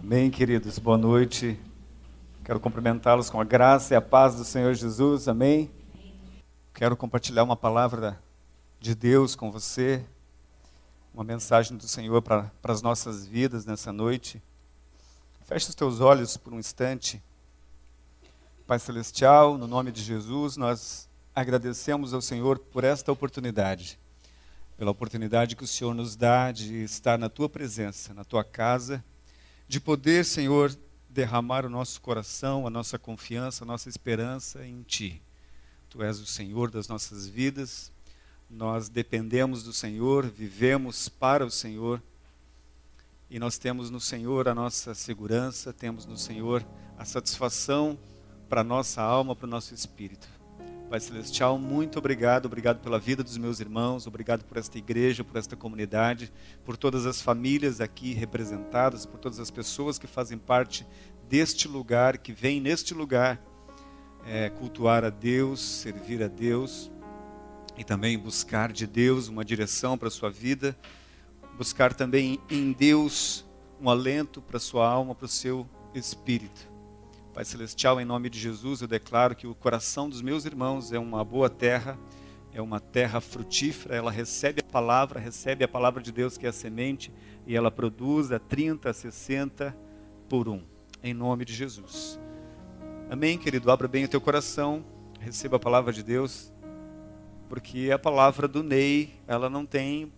Amém, queridos. Boa noite. Quero cumprimentá-los com a graça e a paz do Senhor Jesus. Amém. Quero compartilhar uma palavra de Deus com você, uma mensagem do Senhor para as nossas vidas nessa noite. Feche os teus olhos por um instante. Pai Celestial, no nome de Jesus, nós agradecemos ao Senhor por esta oportunidade, pela oportunidade que o Senhor nos dá de estar na Tua presença, na Tua casa, de poder, Senhor, derramar o nosso coração, a nossa confiança, a nossa esperança em Ti. Tu és o Senhor das nossas vidas, nós dependemos do Senhor, vivemos para o Senhor, e nós temos no Senhor a nossa segurança, temos no Senhor a satisfação para a nossa alma, para o nosso espírito. Pai Celestial, muito obrigado pela vida dos meus irmãos, obrigado por esta igreja, por esta comunidade, por todas as famílias aqui representadas, por todas as pessoas que fazem parte deste lugar, que vêm neste lugar cultuar a Deus, servir a Deus e também buscar de Deus uma direção para a sua vida, buscar também em Deus um alento para a sua alma, para o seu espírito. Pai Celestial, em nome de Jesus, eu declaro que o coração dos meus irmãos é uma boa terra, é uma terra frutífera, ela recebe a palavra de Deus que é a semente, e ela produz a 30, a 60 por 1, em nome de Jesus. Amém, querido? Abra bem o teu coração, receba a palavra de Deus, porque a palavra do Ney, ela não tem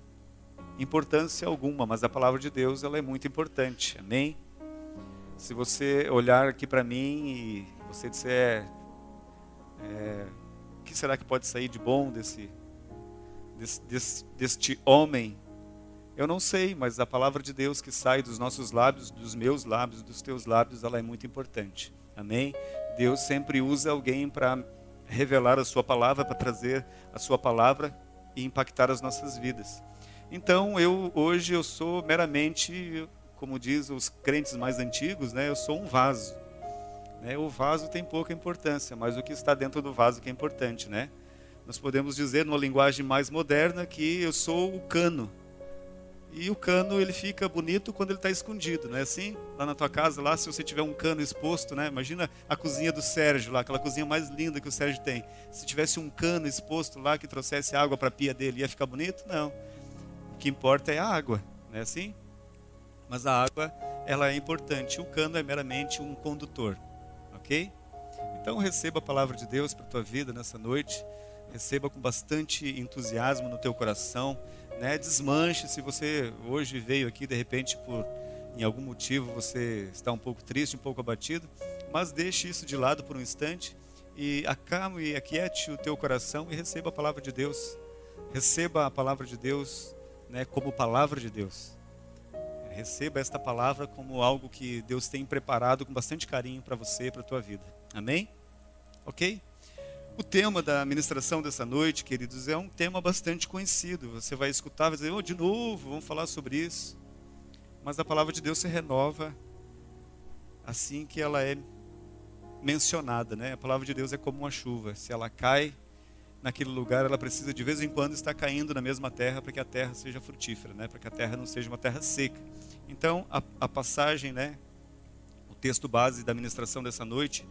importância alguma, mas a palavra de Deus, ela é muito importante, amém? Se você olhar aqui para mim e você disser, o que será que pode sair de bom deste homem? Eu não sei, mas a palavra de Deus que sai dos nossos lábios, dos meus lábios, dos teus lábios, ela é muito importante. Amém? Deus sempre usa alguém para revelar a sua palavra, para trazer a sua palavra e impactar as nossas vidas. Então, hoje eu sou meramente, como diz os crentes mais antigos, eu sou um vaso. O vaso tem pouca importância, mas o que está dentro do vaso que é importante, Nós podemos dizer, numa linguagem mais moderna, que eu sou o cano. E o cano, ele fica bonito quando ele está escondido, não é assim? Lá na tua casa, lá, se você tiver um cano exposto, imagina a cozinha do Sérgio lá, aquela cozinha mais linda que o Sérgio tem. Se tivesse um cano exposto lá que trouxesse água para a pia dele, ia ficar bonito? Não. O que importa é a água, não é assim? Mas a água, ela é importante. O cano é meramente um condutor, ok? Então receba a palavra de Deus para a tua vida nessa noite. Receba com bastante entusiasmo no teu coração, Desmanche. Se você hoje veio aqui, de repente, em algum motivo, você está um pouco triste, um pouco abatido, mas deixe isso de lado por um instante e acalme e aquiete o teu coração e receba a palavra de Deus. Receba a palavra de Deus, como palavra de Deus. Receba esta palavra como algo que Deus tem preparado com bastante carinho para você e para a tua vida. Amém? Ok? O tema da ministração dessa noite, queridos, é um tema bastante conhecido. Você vai escutar, vai dizer, de novo, vamos falar sobre isso. Mas a palavra de Deus se renova assim que ela é mencionada, A palavra de Deus é como uma chuva. Se ela cai naquele lugar, ela precisa de vez em quando estar caindo na mesma terra para que a terra seja frutífera, para que a terra não seja uma terra seca. Então, a passagem, o texto base da ministração dessa noite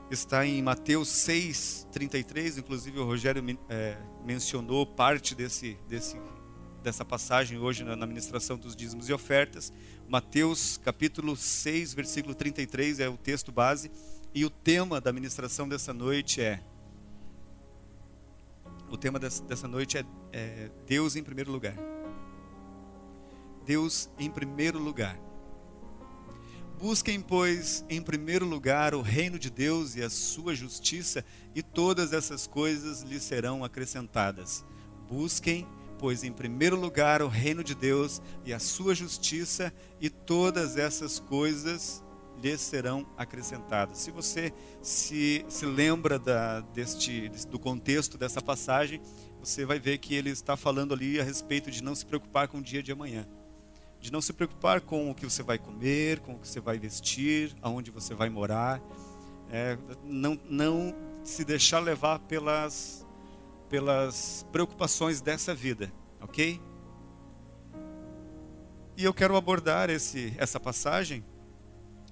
está em Mateus 6:33, inclusive o Rogério mencionou parte dessa passagem hoje na ministração dos dízimos e ofertas. Mateus capítulo 6, versículo 33 é o texto base, e o tema da ministração dessa noite é Deus em primeiro lugar. Deus em primeiro lugar. Busquem, pois, em primeiro lugar o reino de Deus e a sua justiça, e todas essas coisas lhes serão acrescentadas. Busquem, pois, em primeiro lugar o reino de Deus e a sua justiça, e todas essas coisas lhes serão acrescentadas. Se você se lembra do contexto dessa passagem, você vai ver que ele está falando ali a respeito de não se preocupar com o dia de amanhã. De não se preocupar com o que você vai comer, com o que você vai vestir, aonde você vai morar. Não se deixar levar pelas preocupações dessa vida, ok? E eu quero abordar essa passagem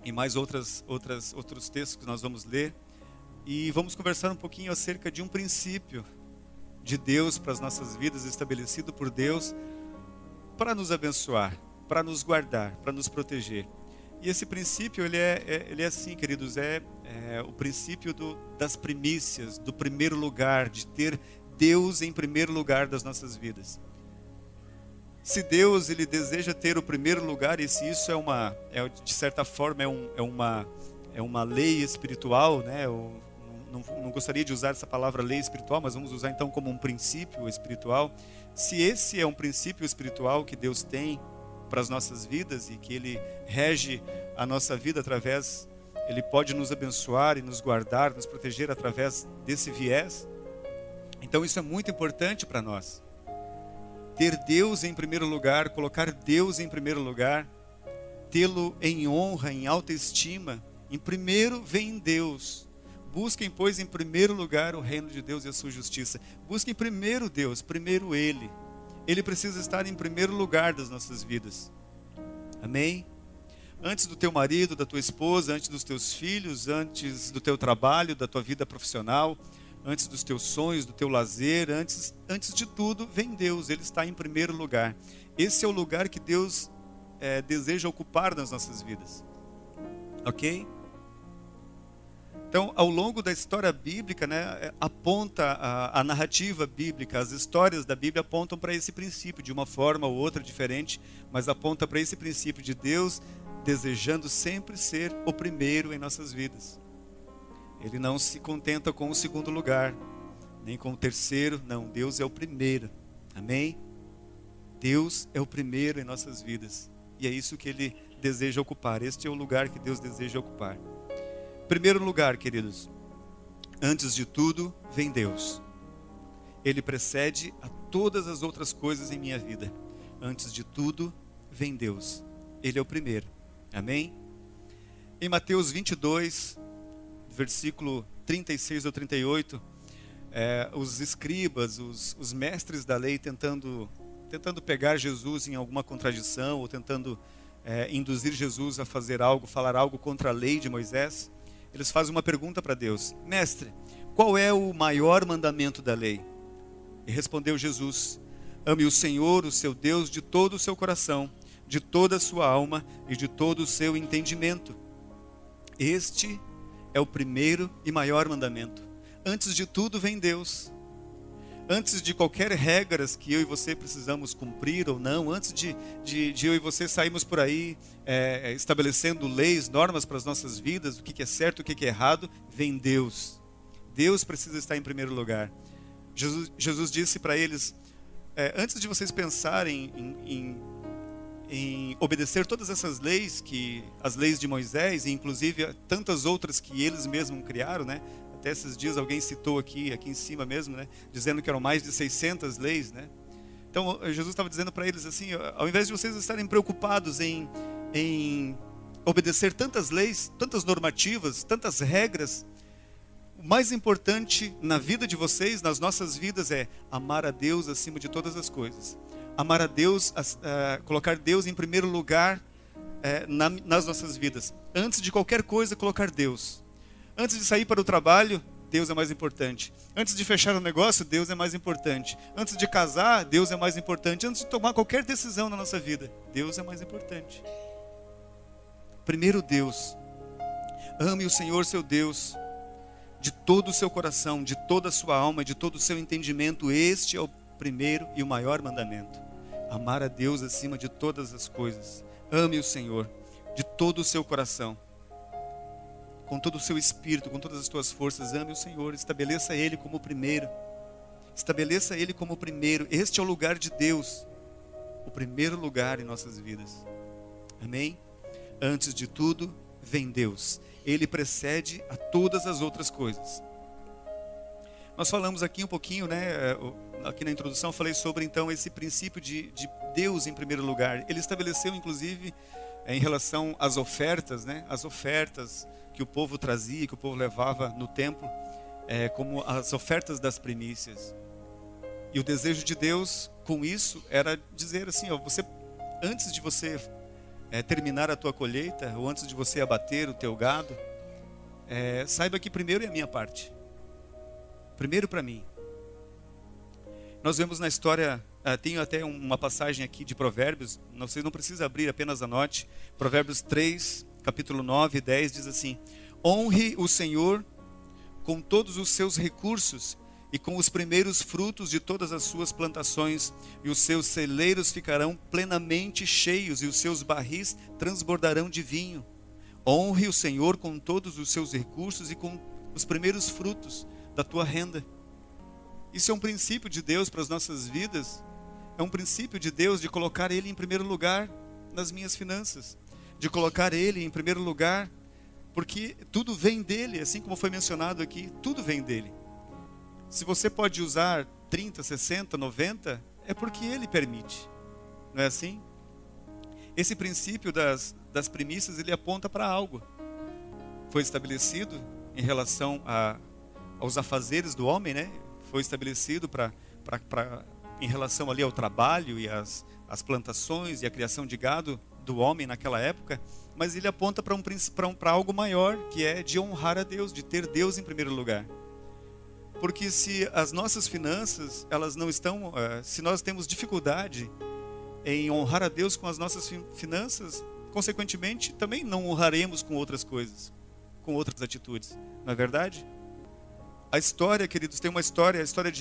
e mais outros textos que nós vamos ler. E vamos conversar um pouquinho acerca de um princípio de Deus para as nossas vidas, estabelecido por Deus para nos abençoar, para nos guardar, para nos proteger. E esse princípio, ele é assim, queridos, é o princípio das primícias, do primeiro lugar, de ter Deus em primeiro lugar das nossas vidas. Se Deus, ele deseja ter o primeiro lugar, e se isso de certa forma é uma lei espiritual, né? Eu não gostaria de usar essa palavra lei espiritual, mas vamos usar então como um princípio espiritual. Se esse é um princípio espiritual que Deus tem para as nossas vidas e que Ele rege a nossa vida através, Ele pode nos abençoar e nos guardar, nos proteger através desse viés, então isso é muito importante para nós. Ter Deus em primeiro lugar, colocar Deus em primeiro lugar, tê-lo em honra, em alta estima. Em primeiro vem Deus. Busquem, pois, em primeiro lugar o reino de Deus e a sua justiça. Busquem primeiro Deus, primeiro Ele. Ele precisa estar em primeiro lugar das nossas vidas. Amém? Antes do teu marido, da tua esposa, antes dos teus filhos, antes do teu trabalho, da tua vida profissional, antes dos teus sonhos, do teu lazer, antes de tudo, vem Deus. Ele está em primeiro lugar. Esse é o lugar que Deus deseja ocupar nas nossas vidas. Ok? Então, ao longo da história bíblica, né, aponta a narrativa bíblica, as histórias da Bíblia apontam para esse princípio, de uma forma ou outra diferente, mas aponta para esse princípio de Deus desejando sempre ser o primeiro em nossas vidas. Ele não se contenta com o segundo lugar, nem com o terceiro, não, Deus é o primeiro, amém? Deus é o primeiro em nossas vidas, e é isso que Ele deseja ocupar, este é o lugar que Deus deseja ocupar. Primeiro lugar, queridos, antes de tudo, vem Deus. Ele precede a todas as outras coisas em minha vida. Antes de tudo, vem Deus. Ele é o primeiro. Amém? Em Mateus 22, versículo 36 ao 38, os escribas, os mestres da lei tentando pegar Jesus em alguma contradição, ou tentando induzir Jesus a fazer algo, falar algo contra a lei de Moisés, eles fazem uma pergunta para Deus: Mestre, qual é o maior mandamento da lei? E respondeu Jesus: ame o Senhor, o seu Deus, de todo o seu coração, de toda a sua alma e de todo o seu entendimento. Este é o primeiro e maior mandamento. Antes de tudo vem Deus. Antes de qualquer regras que eu e você precisamos cumprir ou não, antes de eu e você sairmos por aí estabelecendo leis, normas para as nossas vidas, o que é certo, o que é errado, vem Deus. Deus precisa estar em primeiro lugar. Jesus disse para eles, antes de vocês pensarem em obedecer todas essas leis, as leis de Moisés, e inclusive tantas outras que eles mesmos criaram, né? Até esses dias alguém citou aqui em cima mesmo, né? Dizendo que eram mais de 600 leis, né? Então Jesus estava dizendo para eles assim, ao invés de vocês estarem preocupados em obedecer tantas leis, tantas normativas, tantas regras, o mais importante na vida de vocês, nas nossas vidas, é amar a Deus acima de todas as coisas. Amar a Deus, colocar Deus em primeiro lugar nas nossas vidas. Antes de qualquer coisa, colocar Deus. Antes de sair para o trabalho, Deus é mais importante. Antes de fechar um negócio, Deus é mais importante. Antes de casar, Deus é mais importante. Antes de tomar qualquer decisão na nossa vida, Deus é mais importante. Primeiro Deus. Ame o Senhor seu Deus de todo o seu coração, de toda a sua alma, de todo o seu entendimento. Este é o primeiro e o maior mandamento. Amar a Deus acima de todas as coisas. Ame o Senhor de todo o seu coração, com todo o seu espírito, com todas as tuas forças. Ame o Senhor, estabeleça Ele como o primeiro. Estabeleça Ele como o primeiro. Este é o lugar de Deus, o primeiro lugar em nossas vidas. Amém? Antes de tudo, vem Deus. Ele precede a todas as outras coisas. Nós falamos aqui um pouquinho, né? Aqui na introdução eu falei sobre então esse princípio de Deus em primeiro lugar. Ele estabeleceu inclusive em relação às ofertas, né? As ofertas que o povo trazia, que o povo levava no templo, como as ofertas das primícias. E o desejo de Deus com isso era dizer assim, você antes de você terminar a tua colheita, ou antes de você abater o teu gado, saiba que primeiro é a minha parte. Primeiro para mim. Nós vemos na história, tenho até uma passagem aqui de Provérbios, você não precisa abrir, apenas anote. Provérbios 3, capítulo 9 e 10 diz assim: honre o Senhor com todos os seus recursos e com os primeiros frutos de todas as suas plantações, e os seus celeiros ficarão plenamente cheios, e os seus barris transbordarão de vinho. Honre o Senhor com todos os seus recursos e com os primeiros frutos da tua renda. Isso é um princípio de Deus para as nossas vidas. É um princípio de Deus de colocar Ele em primeiro lugar nas minhas finanças, de colocar Ele em primeiro lugar, porque tudo vem dEle, assim como foi mencionado aqui, tudo vem dEle. Se você pode usar 30, 60, 90, é porque Ele permite, não é assim? Esse princípio das primícias, ele aponta para algo. Foi estabelecido em relação aos afazeres do homem, né? Foi estabelecido em relação ali ao trabalho e as plantações e a criação de gado do homem naquela época, mas ele aponta para algo maior, que é de honrar a Deus, de ter Deus em primeiro lugar. Porque se as nossas finanças, elas não estão, se nós temos dificuldade em honrar a Deus com as nossas finanças, consequentemente também não honraremos com outras coisas, com outras atitudes, não é verdade? A história, queridos, tem uma história, a história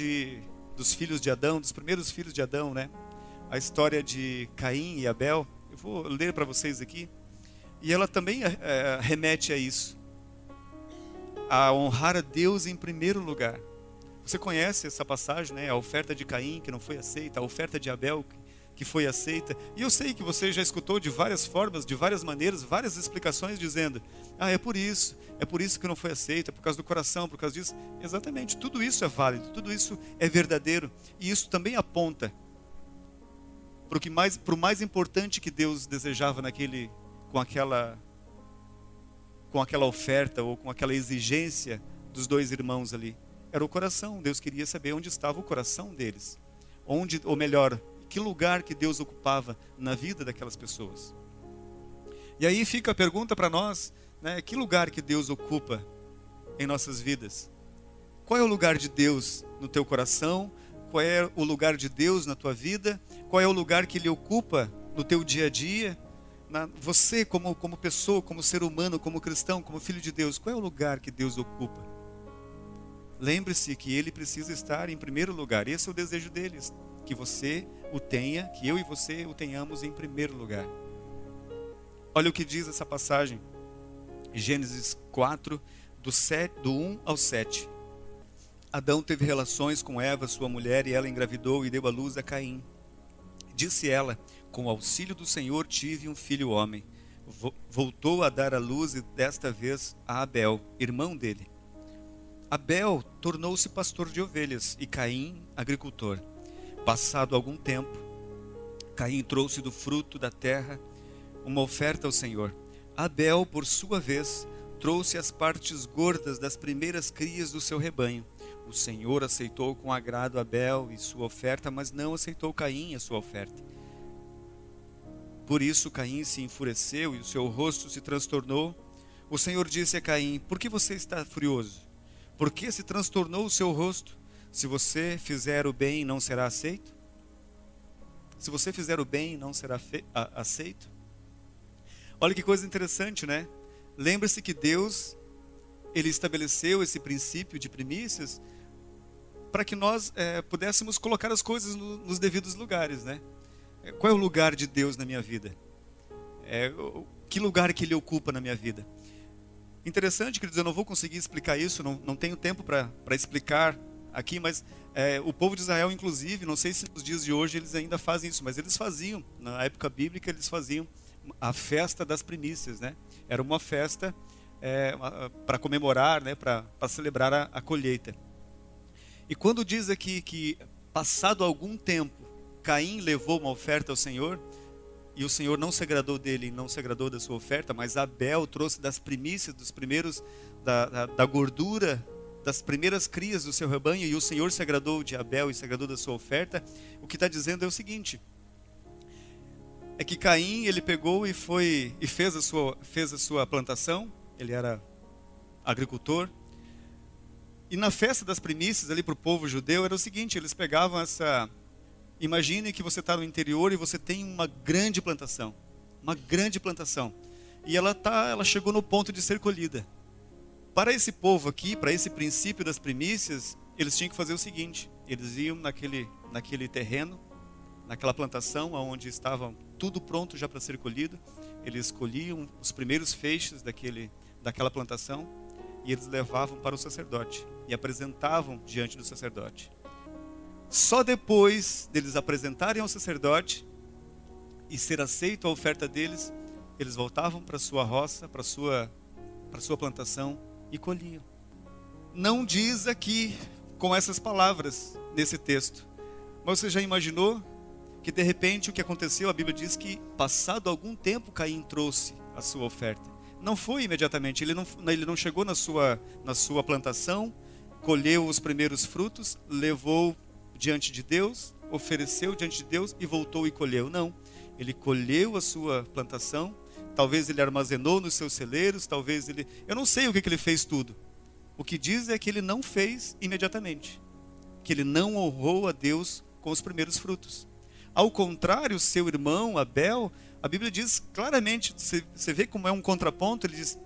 dos filhos de Adão, dos primeiros filhos de Adão, né? A história de Caim e Abel. Eu vou ler para vocês aqui. E ela também remete a isso. A honrar a Deus em primeiro lugar. Você conhece essa passagem, né? A oferta de Caim que não foi aceita, a oferta de Abel que foi aceita. E eu sei que você já escutou de várias formas, de várias maneiras, várias explicações dizendo: é por isso que não foi aceita, por causa do coração, por causa disso. Exatamente, tudo isso é válido, tudo isso é verdadeiro. E isso também aponta para o mais importante que Deus desejava com aquela oferta ou com aquela exigência dos dois irmãos ali. Era o coração. Deus queria saber onde estava o coração deles. Que lugar que Deus ocupava na vida daquelas pessoas. E aí fica a pergunta para nós, né? Que lugar que Deus ocupa em nossas vidas? Qual é o lugar de Deus no teu coração? Qual é o lugar de Deus na tua vida? Qual é o lugar que Ele ocupa no teu dia a dia? Você como pessoa, como ser humano, como cristão, como filho de Deus, qual é o lugar que Deus ocupa? Lembre-se que Ele precisa estar em primeiro lugar. Esse é o desejo deles, que você o tenha, que eu e você o tenhamos em primeiro lugar. Olha o que diz essa passagem, Gênesis 4, do 1 ao 7. Adão teve relações com Eva, sua mulher, e ela engravidou e deu à luz a Caim. Disse ela: com o auxílio do Senhor tive um filho homem. Voltou a dar à luz, e desta vez a Abel, irmão dele. Abel tornou-se pastor de ovelhas e Caim agricultor. Passado algum tempo, Caim trouxe do fruto da terra uma oferta ao Senhor. Abel, por sua vez, trouxe as partes gordas das primeiras crias do seu rebanho. O Senhor aceitou com agrado Abel e sua oferta, mas não aceitou Caim e a sua oferta. Por isso Caim se enfureceu e o seu rosto se transtornou. O Senhor disse a Caim: por que você está furioso? Por que se transtornou o seu rosto? Se você fizer o bem, não será aceito? Se você fizer o bem, não será aceito? Olha que coisa interessante, né? Lembre-se que Deus, Ele estabeleceu esse princípio de primícias para que nós pudéssemos colocar as coisas nos devidos lugares, né? Qual é o lugar de Deus na minha vida? Que lugar que Ele ocupa na minha vida? Interessante, queridos, eu não vou conseguir explicar isso, não tenho tempo para explicar aqui, mas o povo de Israel, inclusive, não sei se nos dias de hoje eles ainda fazem isso, mas eles faziam, na época bíblica, eles faziam a festa das primícias, né? Era uma festa para comemorar, né? Para celebrar a colheita. E quando diz aqui que, passado algum tempo, Caim levou uma oferta ao Senhor, e o Senhor não se agradou dele, não se agradou da sua oferta, mas Abel trouxe das primícias, dos primeiros, da gordura, das primeiras crias do seu rebanho, e o Senhor se agradou de Abel e se agradou da sua oferta. O que está dizendo é o seguinte: é que Caim, ele pegou e fez a sua plantação. Ele era agricultor. E na festa das primícias ali para o povo judeu era o seguinte: eles pegavam essa... Imagine que você está no interior e você tem uma grande plantação. Uma grande plantação. E ela chegou no ponto de ser colhida. Para esse povo aqui, para esse princípio das primícias, eles tinham que fazer o seguinte: eles iam naquele terreno, naquela plantação onde estava tudo pronto já para ser colhido. Eles colhiam os primeiros feixes daquela plantação e eles levavam para o sacerdote e apresentavam diante do sacerdote. Só depois deles apresentarem ao sacerdote e ser aceita a oferta deles, eles voltavam para sua roça, para sua plantação e colhiam. Não diz aqui com essas palavras nesse texto, mas você já imaginou que de repente o que aconteceu? A Bíblia diz que passado algum tempo Caim trouxe a sua oferta. Não foi imediatamente, ele não chegou na sua plantação, colheu os primeiros frutos, levou diante de Deus, ofereceu diante de Deus e voltou e colheu. Não, ele colheu a sua plantação, talvez ele armazenou nos seus celeiros, talvez ele... Eu não sei o que ele fez tudo. O que diz é que ele não fez imediatamente, que ele não honrou a Deus com os primeiros frutos. Ao contrário, seu irmão Abel, a Bíblia diz claramente, você vê como é um contraponto, ele diz: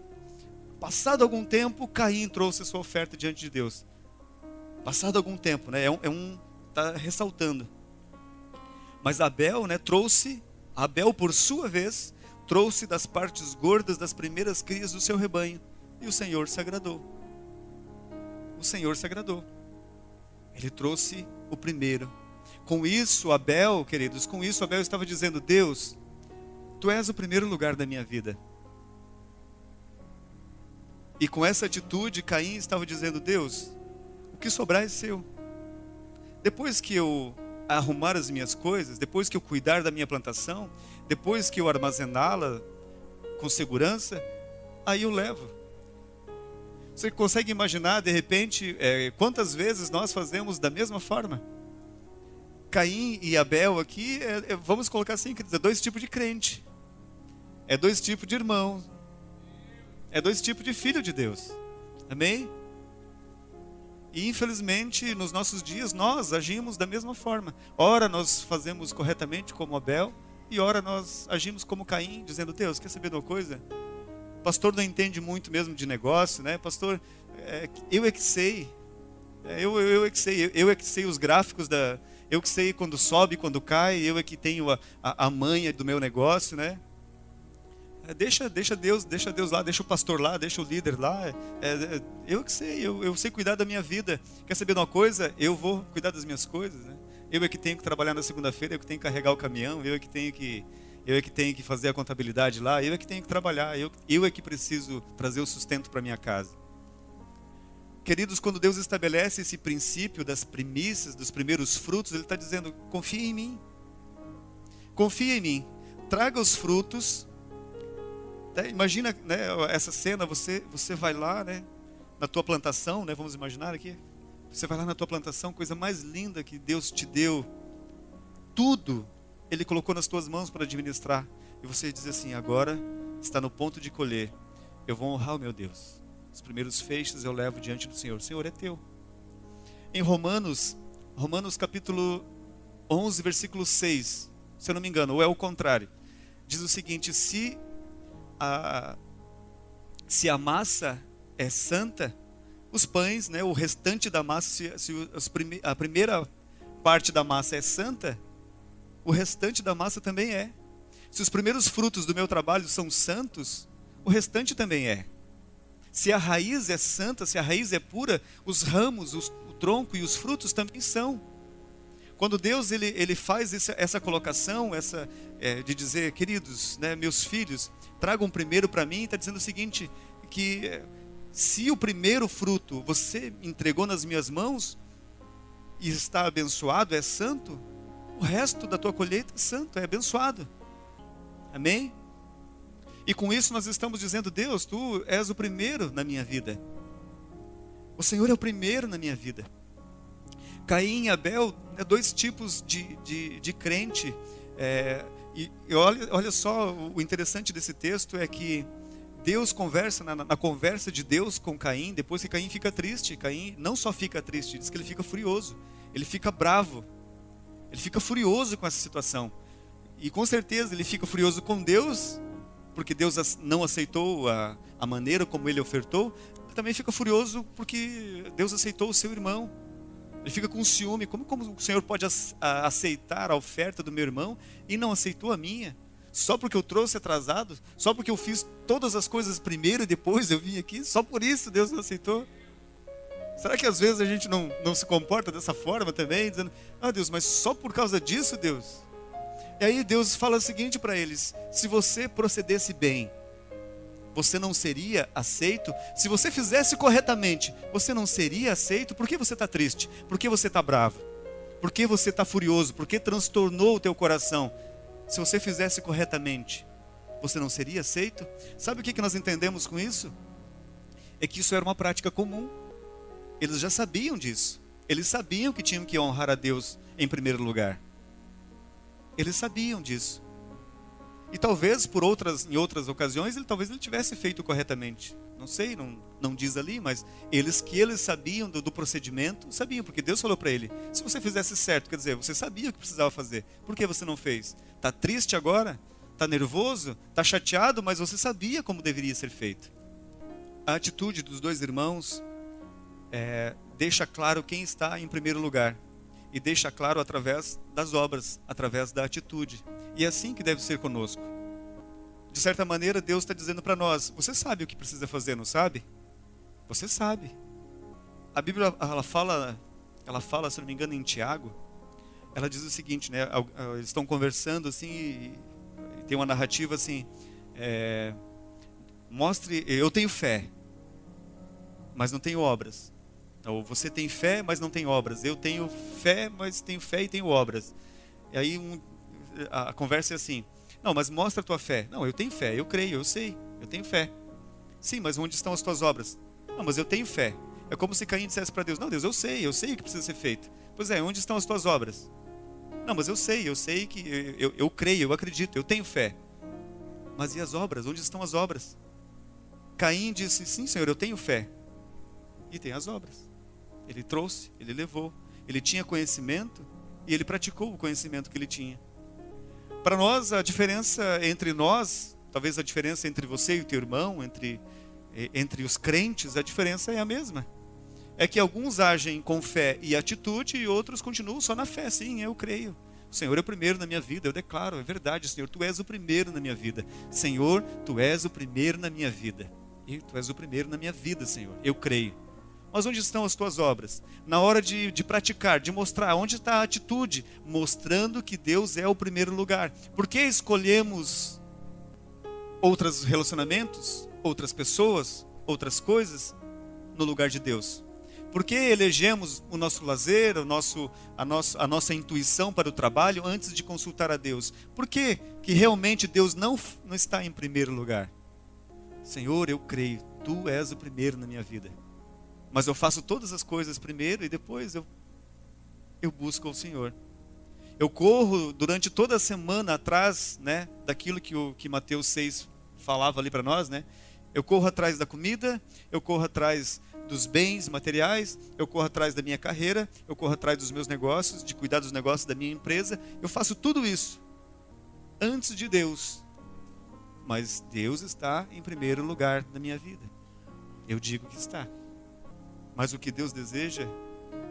passado algum tempo, Caim trouxe a sua oferta diante de Deus. Passado algum tempo, né? Está ressaltando. Mas Abel, né, Abel por sua vez, trouxe das partes gordas das primeiras crias do seu rebanho. E o Senhor se agradou. O Senhor se agradou. Ele trouxe o primeiro. Com isso, Abel, queridos, Abel estava dizendo: Deus, Tu és o primeiro lugar da minha vida. E com essa atitude, Caim estava dizendo: Deus, o que sobrar é seu. Depois que eu arrumar as minhas coisas, depois que eu cuidar da minha plantação, depois que eu armazená-la com segurança, aí eu levo. Você consegue imaginar, de repente, quantas vezes nós fazemos da mesma forma? Caim e Abel aqui, vamos colocar assim, quer dizer, dois tipos de crente. É dois tipos de irmão. É dois tipos de filho de Deus. Amém? E infelizmente, nos nossos dias, nós agimos da mesma forma. Ora nós fazemos corretamente como Abel, e ora nós agimos como Caim, dizendo: Deus, quer saber de uma coisa? Pastor não entende muito mesmo de negócio, né? Pastor, eu é que sei. Eu é que sei os gráficos eu que sei quando sobe, quando cai, eu é que tenho a manha do meu negócio, né? Deixa Deus lá, deixa o pastor lá, deixa o líder lá. Eu que sei, eu sei cuidar da minha vida. Quer saber de uma coisa? Eu vou cuidar das minhas coisas, né? Eu é que tenho que trabalhar na segunda-feira, eu que tenho que carregar o caminhão, eu é que tenho que fazer a contabilidade lá, eu é que tenho que trabalhar, eu é que preciso trazer o sustento para minha casa. Queridos, quando Deus estabelece esse princípio das primícias, dos primeiros frutos, Ele está dizendo: confia em mim. Confia em mim. Traga os frutos. Imagina, né, essa cena, você vai lá, né, na tua plantação, né, vamos imaginar aqui. Você vai lá na tua plantação, coisa mais linda que Deus te deu. Tudo Ele colocou nas tuas mãos para administrar. E você diz assim: agora está no ponto de colher. Eu vou honrar o meu Deus. Os primeiros feixes eu levo diante do Senhor. O Senhor é teu. Em Romanos capítulo 11, versículo 6, se eu não me engano, ou é o contrário, diz o seguinte: se a massa é santa, os pães, né, o restante da massa, a primeira parte da massa é santa, o restante da massa também é. Se os primeiros frutos do meu trabalho são santos, o restante também é. Se a raiz é santa, se a raiz é pura, os ramos, o tronco e os frutos também são. Quando Deus ele faz essa colocação, de dizer: queridos, né, meus filhos, tragam primeiro para mim, está dizendo o seguinte, que se o primeiro fruto você entregou nas minhas mãos e está abençoado, é santo, o resto da tua colheita é santo, é abençoado. Amém? E com isso nós estamos dizendo: Deus, Tu és o primeiro na minha vida. O Senhor é o primeiro na minha vida. Caim e Abel, dois tipos de crente. E olha só, o interessante desse texto é que Deus conversa, na conversa de Deus com Caim, depois que Caim fica triste. Caim não só fica triste, diz que ele fica furioso, ele fica bravo, ele fica furioso com essa situação. E com certeza ele fica furioso com Deus, porque Deus não aceitou a maneira como ele ofertou. Ele também fica furioso porque Deus aceitou o seu irmão. Ele fica com ciúme. Como o Senhor pode aceitar a oferta do meu irmão e não aceitou a minha? Só porque eu trouxe atrasado? Só porque eu fiz todas as coisas primeiro e depois eu vim aqui? Só por isso Deus não aceitou? Será que às vezes a gente não se comporta dessa forma também? Dizendo, Deus, mas só por causa disso, Deus? E aí Deus fala o seguinte para eles: se você procedesse bem, você não seria aceito? Se você fizesse corretamente, você não seria aceito? Por que você está triste? Por que você está bravo? Por que você está furioso? Por que transtornou o teu coração? Se você fizesse corretamente, você não seria aceito? Sabe o que nós entendemos com isso? É que isso era uma prática comum. Eles já sabiam disso. Eles sabiam que tinham que honrar a Deus em primeiro lugar. Eles sabiam disso. E talvez em outras ocasiões, talvez ele tivesse feito corretamente. Não sei, não diz ali, mas eles sabiam do procedimento, sabiam, porque Deus falou para ele: se você fizesse certo, quer dizer, você sabia o que precisava fazer. Por que você não fez? Está triste agora? Está nervoso? Está chateado? Mas você sabia como deveria ser feito. A atitude dos dois irmãos deixa claro quem está em primeiro lugar. E deixa claro através das obras, através da atitude. E é assim que deve ser conosco. De certa maneira, Deus está dizendo para nós: você sabe o que precisa fazer, não sabe? Você sabe. A Bíblia, ela fala, se não me engano, em Tiago. Ela diz o seguinte, né? Eles estão conversando assim, e tem uma narrativa assim: mostre, eu tenho fé, mas não tenho obras. Ou você tem fé, mas não tem obras. Eu tenho fé, mas tenho fé e tenho obras. E aí a conversa é assim: não, mas mostra a tua fé. Não, eu tenho fé, eu creio, eu sei, eu tenho fé. Sim, mas onde estão as tuas obras? Não, mas eu tenho fé. É como se Caim dissesse para Deus: não, Deus, eu sei o que precisa ser feito. Pois é, onde estão as tuas obras? Não, mas eu sei que eu creio, eu acredito, eu tenho fé. Mas e as obras? Onde estão as obras? Caim disse: sim, Senhor, eu tenho fé. E tem as obras. Ele trouxe, ele levou. Ele tinha conhecimento e ele praticou o conhecimento que ele tinha. Para nós, a diferença entre nós, talvez a diferença entre você e o teu irmão, entre os crentes, a diferença é a mesma. É que alguns agem com fé e atitude e outros continuam só na fé. Sim, eu creio. O Senhor é o primeiro na minha vida, eu declaro, é verdade, Senhor, Tu és o primeiro na minha vida. Senhor, Tu és o primeiro na minha vida. E Tu és o primeiro na minha vida, Senhor, eu creio. Mas onde estão as tuas obras? Na hora de praticar, de mostrar, onde está a atitude? Mostrando que Deus é o primeiro lugar. Por que escolhemos outros relacionamentos, outras pessoas, outras coisas no lugar de Deus? Por que elegemos o nosso lazer, a nossa intuição para o trabalho antes de consultar a Deus? Por que realmente Deus não está em primeiro lugar? Senhor, eu creio, Tu és o primeiro na minha vida. Mas eu faço todas as coisas primeiro e depois eu busco o Senhor. Eu corro durante toda a semana atrás, né, daquilo que Mateus 6 falava ali para nós, né? Eu corro atrás da comida, eu corro atrás dos bens materiais, eu corro atrás da minha carreira, eu corro atrás dos meus negócios, de cuidar dos negócios da minha empresa. Eu faço tudo isso antes de Deus. Mas Deus está em primeiro lugar na minha vida. Eu digo que está. Mas o que Deus deseja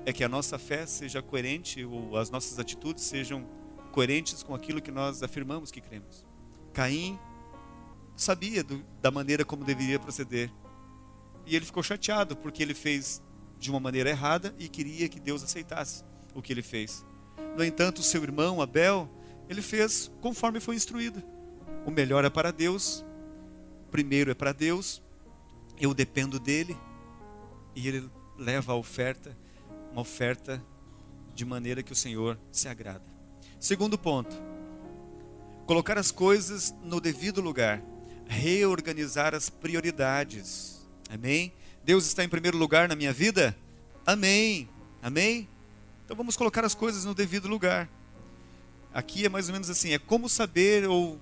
é que a nossa fé seja coerente, ou as nossas atitudes sejam coerentes com aquilo que nós afirmamos que cremos. Caim sabia da maneira como deveria proceder. E ele ficou chateado porque ele fez de uma maneira errada e queria que Deus aceitasse o que ele fez. No entanto, o seu irmão Abel, ele fez conforme foi instruído. O melhor é para Deus, primeiro é para Deus, eu dependo dele. E ele leva a oferta, uma oferta de maneira que o Senhor se agrada. Segundo ponto, colocar as coisas no devido lugar, reorganizar as prioridades. Amém? Deus está em primeiro lugar na minha vida? Amém. Amém? Então vamos colocar as coisas no devido lugar. Aqui é mais ou menos assim, é como saber ou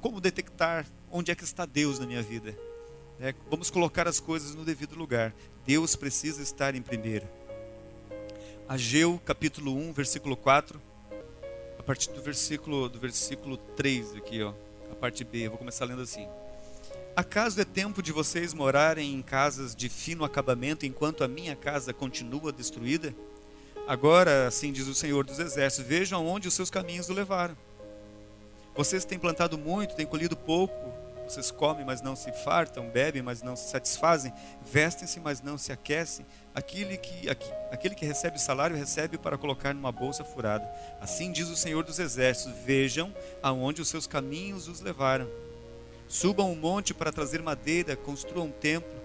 como detectar onde é que está Deus na minha vida. Vamos colocar as coisas no devido lugar. Deus precisa estar em primeiro. Ageu capítulo 1, versículo 4, a partir do versículo 3 aqui, ó, a parte B, eu vou começar lendo assim. Acaso é tempo de vocês morarem em casas de fino acabamento, enquanto a minha casa continua destruída? Agora, assim diz o Senhor dos Exércitos, vejam aonde os seus caminhos o levaram. Vocês têm plantado muito, têm colhido pouco, vocês comem, mas não se fartam, bebem, mas não se satisfazem, vestem-se, mas não se aquecem. Aquele que recebe salário, recebe para colocar numa bolsa furada. Assim diz o Senhor dos Exércitos, vejam aonde os seus caminhos os levaram. Subam um monte para trazer madeira, construam um templo,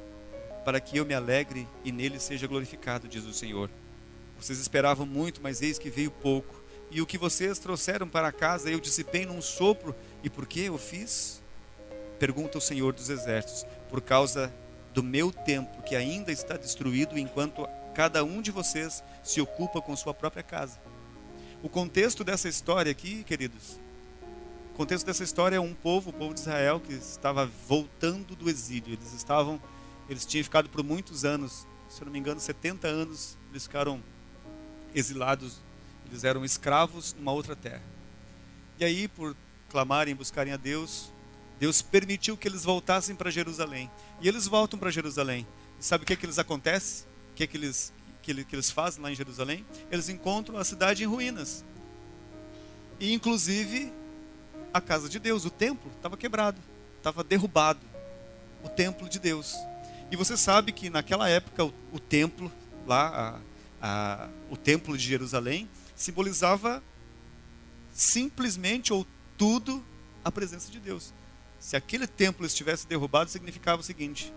para que eu me alegre e nele seja glorificado, diz o Senhor. Vocês esperavam muito, mas eis que veio pouco. E o que vocês trouxeram para casa eu dissipei num sopro. E por que eu fiz? Pergunta o Senhor dos Exércitos. Por causa do meu templo, que ainda está destruído, enquanto cada um de vocês se ocupa com sua própria casa. O contexto dessa história aqui, queridos, o contexto dessa história é o povo de Israel, que estava voltando do exílio. Eles tinham ficado por muitos anos, se eu não me engano, 70 anos, eles ficaram exilados, eles eram escravos numa outra terra. E aí, por clamarem, buscarem a Deus, Deus permitiu que eles voltassem para Jerusalém. E eles voltam para Jerusalém. E sabe o que eles acontece? O que eles fazem lá em Jerusalém? Eles encontram a cidade em ruínas. E inclusive a casa de Deus, o templo, estava quebrado, estava derrubado. O templo de Deus. E você sabe que naquela época o templo lá, o templo de Jerusalém, simbolizava simplesmente ou tudo a presença de Deus. Se aquele templo estivesse derrubado, significava o seguinte: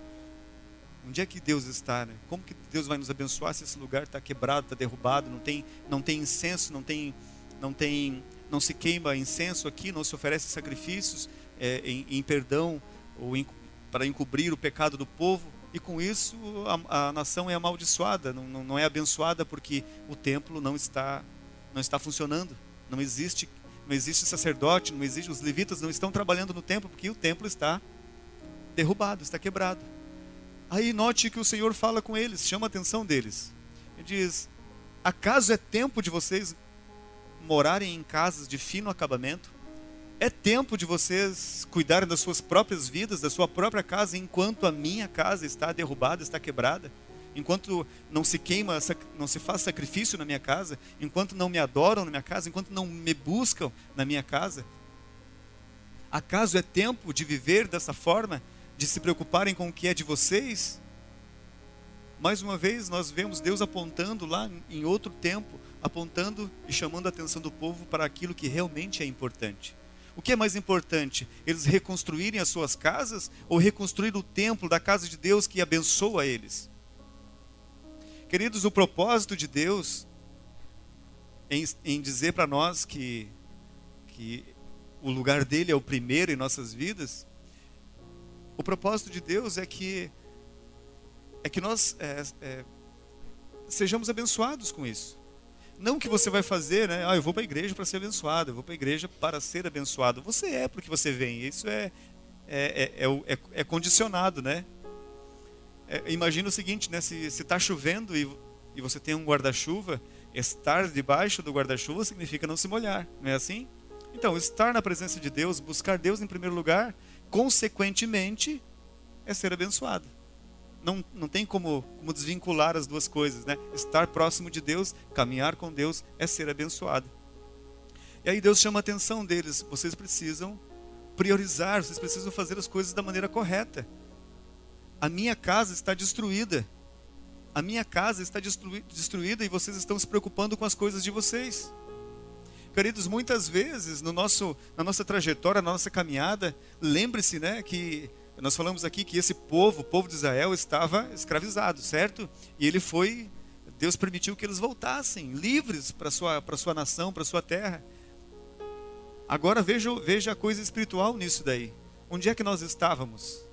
onde é que Deus está, né? Como que Deus vai nos abençoar se esse lugar está quebrado, está derrubado, não tem incenso, não se queima incenso aqui, não se oferece sacrifícios em perdão ou para encobrir o pecado do povo. E com isso a nação é amaldiçoada, não é abençoada, porque o templo não está funcionando, não existe sacerdote, os levitas não estão trabalhando no templo, porque o templo está derrubado, está quebrado. Aí note que o Senhor fala com eles, chama a atenção deles. Ele diz: acaso é tempo de vocês morarem em casas de fino acabamento? É tempo de vocês cuidarem das suas próprias vidas, da sua própria casa, enquanto a minha casa está derrubada, está quebrada? Enquanto não se queima, não se faz sacrifício na minha casa, enquanto não me adoram na minha casa, enquanto não me buscam na minha casa? Acaso é tempo de viver dessa forma, de se preocuparem com o que é de vocês? Mais uma vez nós vemos Deus apontando lá em outro tempo, apontando e chamando a atenção do povo para aquilo que realmente é importante. O que é mais importante? Eles reconstruírem as suas casas ou reconstruir o templo da casa de Deus que abençoa eles? Queridos, o propósito de Deus em dizer para nós que o lugar dele é o primeiro em nossas vidas, o propósito de Deus é que nós sejamos abençoados com isso. Não que você vai fazer, né? Eu vou para a igreja para ser abençoado, eu vou para a igreja para ser abençoado. Você é porque você vem, isso é condicionado, né? Imagina o seguinte, né? Se está chovendo e você tem um guarda-chuva, estar debaixo do guarda-chuva significa não se molhar, não é assim? Então, estar na presença de Deus, buscar Deus em primeiro lugar, consequentemente, é ser abençoado. Não tem como desvincular as duas coisas, né? Estar próximo de Deus, caminhar com Deus, é ser abençoado. E aí Deus chama a atenção deles: vocês precisam priorizar, vocês precisam fazer as coisas da maneira correta. A minha casa está destruída. A minha casa está destruída e vocês estão se preocupando com as coisas de vocês. Queridos, muitas vezes na nossa trajetória, na nossa caminhada, lembre-se, né, que nós falamos aqui que esse povo, o povo de Israel, estava escravizado, certo? E Deus permitiu que eles voltassem livres para sua nação, para sua terra. Agora veja a coisa espiritual nisso daí. Onde é que nós estávamos?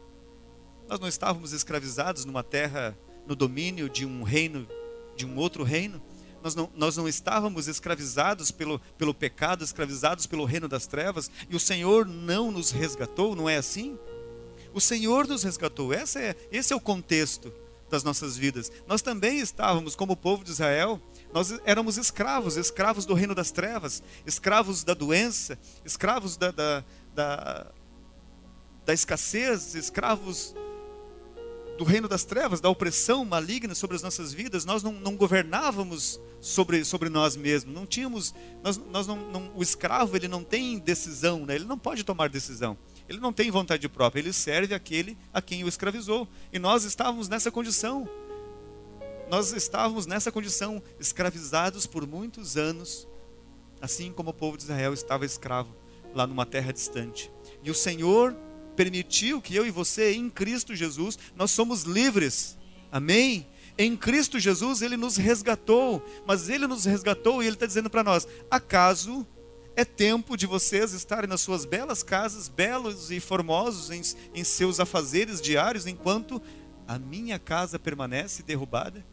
Nós não estávamos escravizados numa terra, no domínio de um reino, de um outro reino. nós não estávamos escravizados pelo pecado, escravizados pelo reino das trevas, e o Senhor não nos resgatou, não é assim? O Senhor nos resgatou, esse é o contexto das nossas vidas. Nós também estávamos, como o povo de Israel, nós éramos escravos do reino das trevas, escravos da doença, escravos da escassez, escravos do reino das trevas, da opressão maligna sobre as nossas vidas. Nós não governávamos sobre nós mesmos, não tínhamos, o escravo, ele não tem decisão, né? Ele não pode tomar decisão, ele não tem vontade própria, ele serve aquele a quem o escravizou, e nós estávamos nessa condição, escravizados por muitos anos, assim como o povo de Israel estava escravo, lá numa terra distante, e o Senhor permitiu que eu e você, em Cristo Jesus, nós somos livres, amém? Em Cristo Jesus, Ele nos resgatou, mas Ele nos resgatou e Ele está dizendo para nós, acaso é tempo de vocês estarem nas suas belas casas, belos e formosos em seus afazeres diários, enquanto a minha casa permanece derrubada?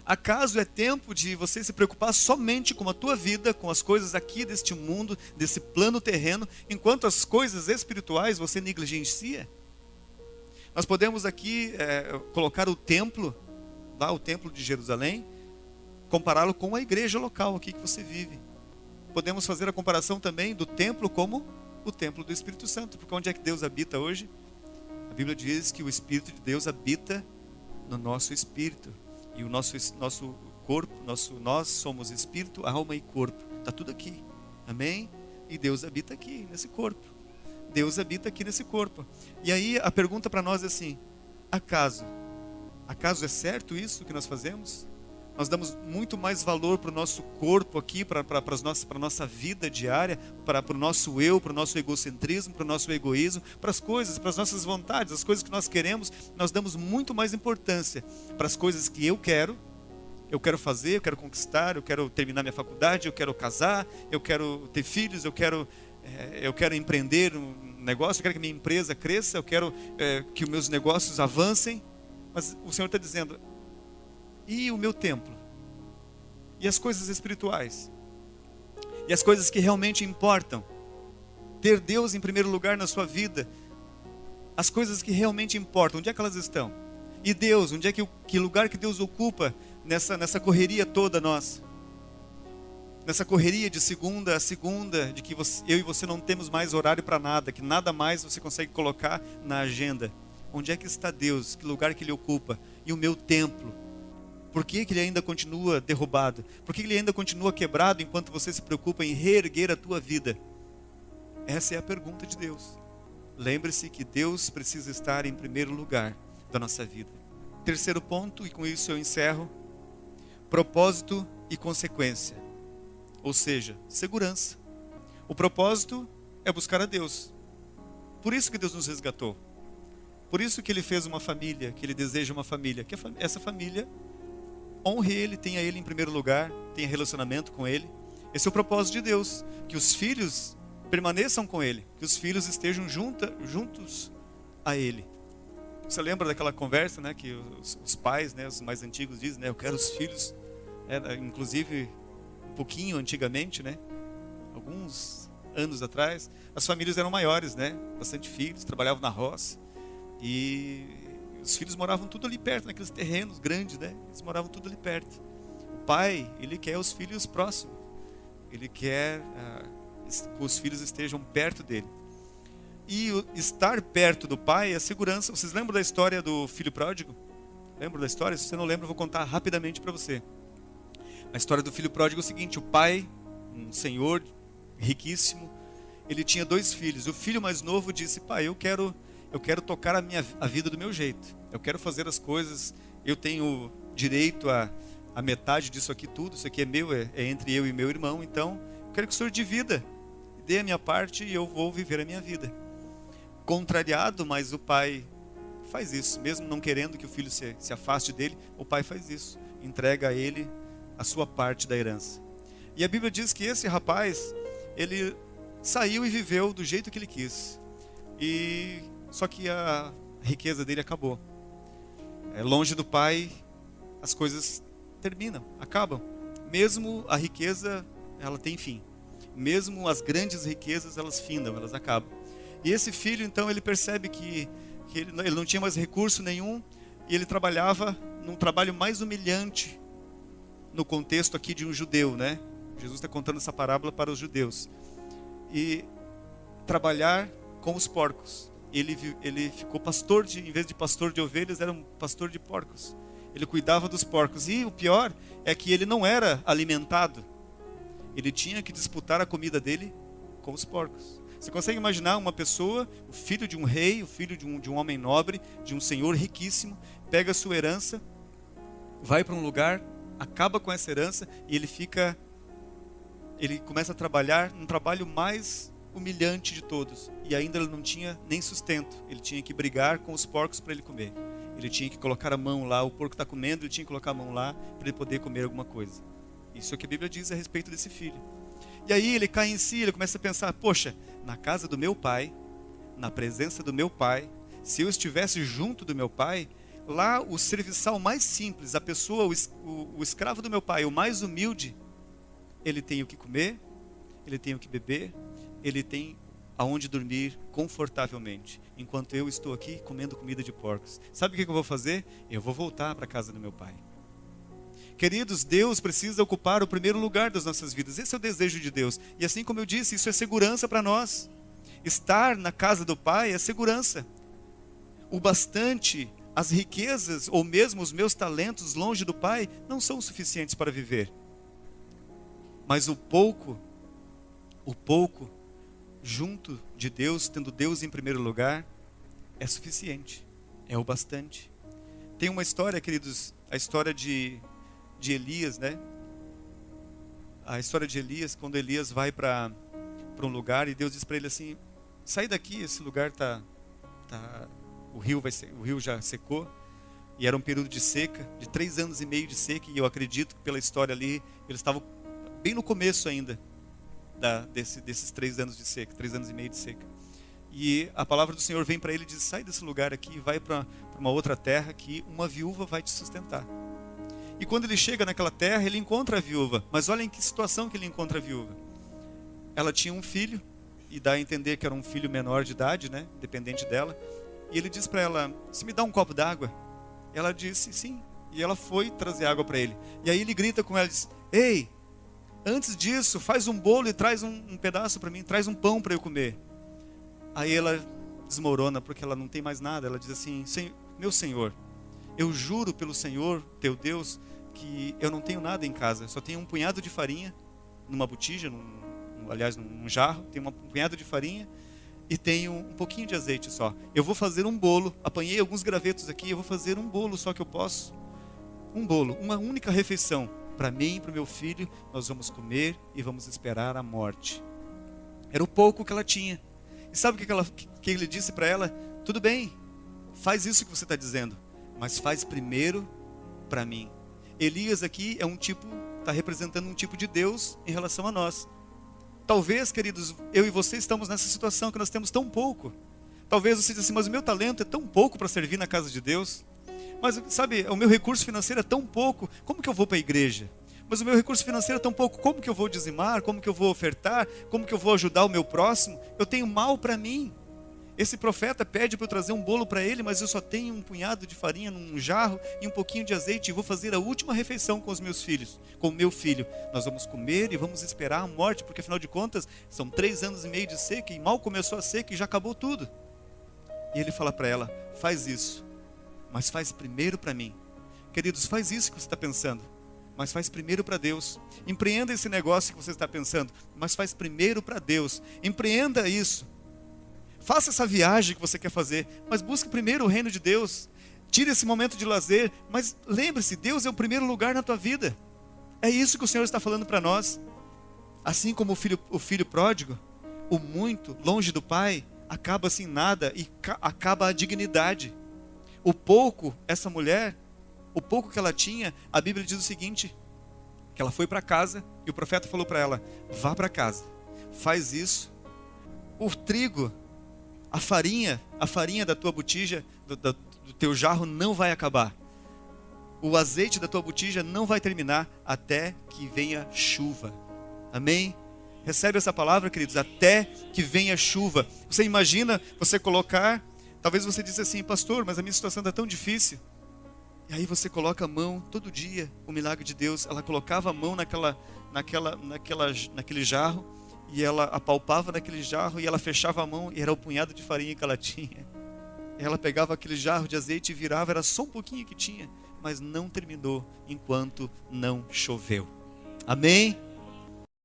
Acaso é tempo de você se preocupar somente com a tua vida, com as coisas aqui deste mundo, desse plano terreno, enquanto as coisas espirituais você negligencia? Nós podemos aqui colocar o templo, lá o templo de Jerusalém, compará-lo com a igreja local aqui que você vive. Podemos fazer a comparação também do templo como o templo do Espírito Santo, porque onde é que Deus habita hoje? A Bíblia diz que o Espírito de Deus habita no nosso espírito. E o nosso corpo, nós somos espírito, alma e corpo. Está tudo aqui, amém? E Deus habita aqui, nesse corpo. Deus habita aqui nesse corpo. E aí a pergunta para nós é assim, acaso é certo isso que nós fazemos? Nós damos muito mais valor para o nosso corpo aqui, para a nossa vida diária, para o nosso eu, para o nosso egocentrismo, para o nosso egoísmo, para as coisas, para as nossas vontades, as coisas que nós queremos. Nós damos muito mais importância para as coisas que eu quero fazer, eu quero conquistar, eu quero terminar minha faculdade, eu quero casar, eu quero ter filhos, eu quero empreender um negócio, eu quero que minha empresa cresça, eu quero que os meus negócios avancem. Mas o Senhor está dizendo, e o meu templo? E as coisas espirituais? E as coisas que realmente importam? Ter Deus em primeiro lugar na sua vida? As coisas que realmente importam, onde é que elas estão? E Deus, onde é que lugar que Deus ocupa nessa correria toda nossa? Nessa correria de segunda a segunda, de que eu e você não temos mais horário para nada, que nada mais você consegue colocar na agenda. Onde é que está Deus? Que lugar que Ele ocupa? E o meu templo? Por que Ele ainda continua derrubado? Por que Ele ainda continua quebrado enquanto você se preocupa em reerguer a tua vida? Essa é a pergunta de Deus. Lembre-se que Deus precisa estar em primeiro lugar da nossa vida. Terceiro ponto, e com isso eu encerro, propósito e consequência. Ou seja, segurança. O propósito é buscar a Deus. Por isso que Deus nos resgatou. Por isso que Ele fez uma família, que Ele deseja uma família. Que essa família honre Ele, tenha Ele em primeiro lugar, tenha relacionamento com Ele. Esse é o propósito de Deus. Que os filhos permaneçam com Ele. Que os filhos estejam juntos a Ele. Você lembra daquela conversa, né, que os pais, né, os mais antigos dizem, né, eu quero os filhos, inclusive um pouquinho antigamente, né, alguns anos atrás, as famílias eram maiores, né, bastante filhos, trabalhavam na roça. E os filhos moravam tudo ali perto, naqueles terrenos grandes, né? Eles moravam tudo ali perto. O pai, ele quer os filhos próximos. Ele quer que os filhos estejam perto dele. E estar perto do pai é segurança. Vocês lembram da história do filho pródigo? Lembram da história? Se você não lembra, eu vou contar rapidamente para você. A história do filho pródigo é o seguinte, o pai, um senhor riquíssimo, ele tinha 2 filhos. O filho mais novo disse, pai, eu quero tocar a vida do meu jeito. Eu quero fazer as coisas. Eu tenho direito a metade disso aqui tudo. Isso aqui é meu, é entre eu e meu irmão. Então, eu quero que o Senhor divida. Dê a minha parte e eu vou viver a minha vida. Contrariado, mas o pai faz isso. Mesmo não querendo que o filho se afaste dele, o pai faz isso. Entrega a ele a sua parte da herança. E a Bíblia diz que esse rapaz, ele saiu e viveu do jeito que ele quis. Só que a riqueza dele acabou. Longe do pai, as coisas terminam, acabam. mesmo a riqueza, ela tem fim. Mesmo as grandes riquezas, elas findam, elas acabam. E esse filho, então, ele percebe que ele não tinha mais recurso nenhum, e ele trabalhava num trabalho mais humilhante, no contexto aqui de um judeu, né? Jesus está contando essa parábola para os judeus. E trabalhar com os porcos. Ele ficou pastor, em vez de pastor de ovelhas, era um pastor de porcos. Ele cuidava dos porcos. E o pior é que ele não era alimentado. Ele tinha que disputar a comida dele com os porcos. Você consegue imaginar uma pessoa, o filho de um rei, o filho de um homem nobre, de um senhor riquíssimo, pega a sua herança, vai para um lugar, acaba com essa herança e ele começa a trabalhar num trabalho mais humilhante de todos. E ainda ele não tinha nem sustento. Ele tinha que brigar com os porcos para ele comer. Ele tinha que colocar a mão lá, o porco está comendo, ele tinha que colocar a mão lá para ele poder comer alguma coisa. Isso é o que a Bíblia diz a respeito desse filho. E aí ele cai em si, ele começa a pensar, poxa, na casa do meu pai, na presença do meu pai, se eu estivesse junto do meu pai, lá o serviçal mais simples, a pessoa, o escravo do meu pai, o mais humilde, ele tem o que comer, ele tem o que beber, ele tem aonde dormir confortavelmente, enquanto eu estou aqui comendo comida de porcos. Sabe o que eu vou fazer? Eu vou voltar para a casa do meu pai. Queridos, Deus precisa ocupar o primeiro lugar das nossas vidas. Esse é o desejo de Deus. E assim como eu disse, isso é segurança para nós. Estar na casa do Pai é segurança. O bastante, as riquezas, ou mesmo os meus talentos longe do Pai, não são suficientes para viver. Mas o pouco, junto de Deus, tendo Deus em primeiro lugar, é suficiente. É o bastante. Tem uma história, queridos, a história de Elias, né? A história de Elias, quando Elias vai para um lugar e Deus diz para ele assim, sai daqui, esse lugar o rio já secou, e era um período de seca, de 3 anos e meio de seca, e eu acredito que pela história ali, eles estavam bem no começo ainda desses 3 anos de seca, 3 anos e meio de seca. E a palavra do Senhor vem para ele e diz, sai desse lugar aqui e vai para uma outra terra que uma viúva vai te sustentar. E quando ele chega naquela terra, ele encontra a viúva. Mas olha em que situação que ele encontra a viúva. Ela tinha um filho, e dá a entender que era um filho menor de idade, né? Dependente dela. E ele diz para ela, você me dá um copo d'água? Ela disse, sim. E ela foi trazer água para ele. E aí ele grita com ela, diz, ei, antes disso, faz um bolo e traz um pedaço para mim, traz um pão para eu comer. Aí ela desmorona, porque ela não tem mais nada. Ela diz assim, meu Senhor, eu juro pelo Senhor, teu Deus, que eu não tenho nada em casa. Só tenho um punhado de farinha, numa botija, num jarro. Tenho um punhado de farinha e tenho um pouquinho de azeite só. Eu vou fazer um bolo. Apanhei alguns gravetos aqui, eu vou fazer um bolo só que eu posso. Um bolo, uma única refeição. Para mim e para o meu filho, nós vamos comer e vamos esperar a morte. Era o pouco que ela tinha. E sabe o que ele disse para ela? Tudo bem, faz isso que você está dizendo, mas faz primeiro para mim. Elias aqui está representando um tipo de Deus em relação a nós. Talvez, queridos, eu e você estamos nessa situação que nós temos tão pouco. Talvez você diga assim, mas o meu talento é tão pouco para servir na casa de Deus. Mas, sabe, o meu recurso financeiro é tão pouco, como que eu vou para a igreja? Mas o meu recurso financeiro é tão pouco, como que eu vou dizimar? Como que eu vou ofertar? Como que eu vou ajudar o meu próximo? Eu tenho mal para mim. Esse profeta pede para eu trazer um bolo para ele, mas eu só tenho um punhado de farinha num jarro e um pouquinho de azeite, e vou fazer a última refeição com os meus filhos, com o meu filho. Nós vamos comer e vamos esperar a morte, porque afinal de contas, são 3 anos e meio de seca, e mal começou a seca e já acabou tudo. E ele fala para ela, faz isso, mas faz primeiro para mim. Queridos, faz isso que você está pensando, mas faz primeiro para Deus. Empreenda esse negócio que você está pensando, mas faz primeiro para Deus. Empreenda isso. Faça essa viagem que você quer fazer, mas busque primeiro o reino de Deus. Tire esse momento de lazer, mas lembre-se, Deus é o primeiro lugar na tua vida. É isso que o Senhor está falando para nós. Assim como o filho pródigo, o muito longe do pai, acaba sem nada e acaba a dignidade. O pouco, essa mulher, o pouco que ela tinha, a Bíblia diz o seguinte, que ela foi para casa e o profeta falou para ela, vá para casa, faz isso. O trigo, a farinha da tua botija, do teu jarro não vai acabar. o azeite da tua botija não vai terminar até que venha chuva. Amém? Recebe essa palavra, queridos? Até que venha chuva. Você imagina você colocar, talvez você disse assim, pastor, mas a minha situação está tão difícil. E aí você coloca a mão todo dia, o milagre de Deus. Ela colocava a mão naquele jarro, e ela apalpava naquele jarro, e ela fechava a mão, e era o punhado de farinha que ela tinha. Ela pegava aquele jarro de azeite e virava, era só um pouquinho que tinha, mas não terminou enquanto não choveu. Amém?